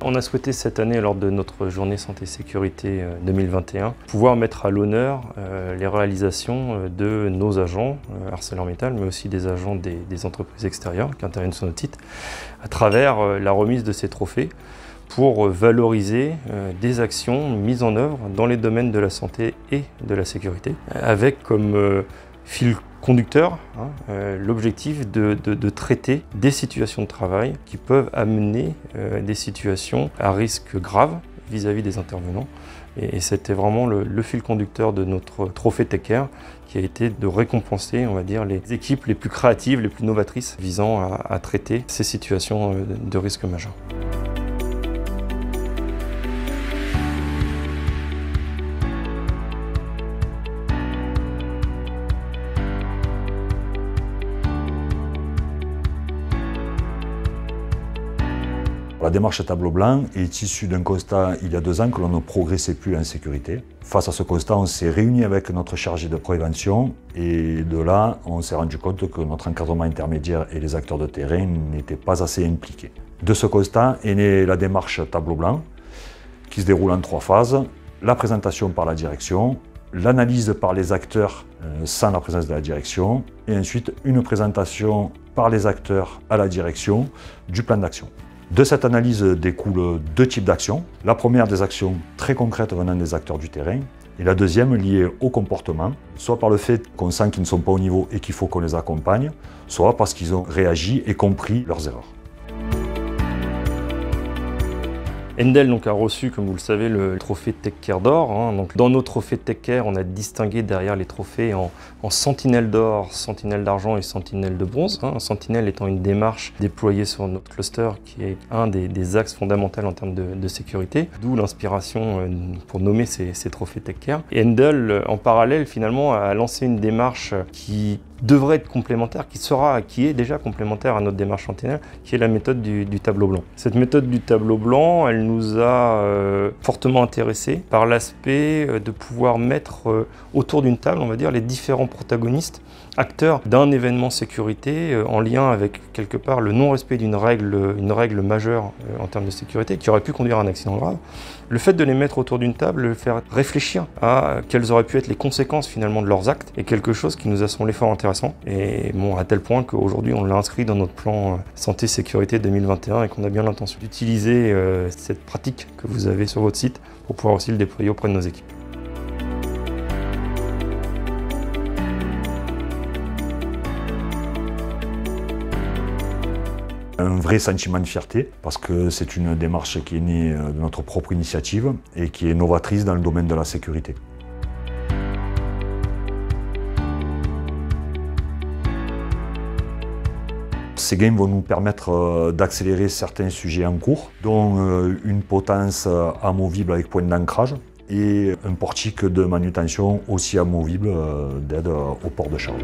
On a souhaité cette année, lors de notre journée santé-sécurité 2021, pouvoir mettre à l'honneur les réalisations de nos agents, ArcelorMittal, mais aussi des agents des entreprises extérieures qui interviennent sur notre site, à travers la remise de ces trophées pour valoriser des actions mises en œuvre dans les domaines de la santé et de la sécurité, avec comme fil conducteur l'objectif de traiter des situations de travail qui peuvent amener des situations à risque grave vis-à-vis des intervenants. Et c'était vraiment le fil conducteur de notre trophée TechCare, qui a été de récompenser, on va dire, les équipes les plus créatives, les plus novatrices visant à traiter ces situations de risque majeur. La démarche tableau blanc est issue d'un constat il y a 2 ans que l'on ne progressait plus en sécurité. Face à ce constat, on s'est réuni avec notre chargé de prévention et de là, on s'est rendu compte que notre encadrement intermédiaire et les acteurs de terrain n'étaient pas assez impliqués. De ce constat est née la démarche tableau blanc qui se déroule en 3 phases. La présentation par la direction, l'analyse par les acteurs sans la présence de la direction et ensuite une présentation par les acteurs à la direction du plan d'action. De cette analyse découlent 2 types d'actions. La première, des actions très concrètes venant des acteurs du terrain, et la deuxième liée au comportement, soit par le fait qu'on sent qu'ils ne sont pas au niveau et qu'il faut qu'on les accompagne, soit parce qu'ils ont réagi et compris leurs erreurs. Endel a reçu, comme vous le savez, le trophée TechCare d'or. Donc, dans nos trophées TechCare, on a distingué derrière les trophées en sentinelle d'or, sentinelle d'argent et sentinelle de bronze. Sentinelle étant une démarche déployée sur notre cluster qui est un des axes fondamentaux en termes de sécurité, d'où l'inspiration pour nommer ces trophées TechCare. Et Endel, en parallèle, finalement, a lancé une démarche qui devrait être complémentaire, qui est déjà complémentaire à notre démarche sentinelle, qui est la méthode du tableau blanc. Cette méthode du tableau blanc, elle nous a fortement intéressés par l'aspect de pouvoir mettre autour d'une table, on va dire, les différents protagonistes, acteurs d'un événement sécurité en lien avec quelque part le non-respect d'une règle majeure en termes de sécurité qui aurait pu conduire à un accident grave. Le fait de les mettre autour d'une table, le faire réfléchir à quelles auraient pu être les conséquences finalement de leurs actes est quelque chose qui nous a semblé fort intéressant. Et bon, à tel point qu'aujourd'hui on l'a inscrit dans notre plan santé-sécurité 2021 et qu'on a bien l'intention d'utiliser cette pratique que vous avez sur votre site pour pouvoir aussi le déployer auprès de nos équipes. Un vrai sentiment de fierté, parce que c'est une démarche qui est née de notre propre initiative et qui est novatrice dans le domaine de la sécurité. Ces gains vont nous permettre d'accélérer certains sujets en cours, dont une potence amovible avec point d'ancrage et un portique de manutention aussi amovible d'aide au port de charge.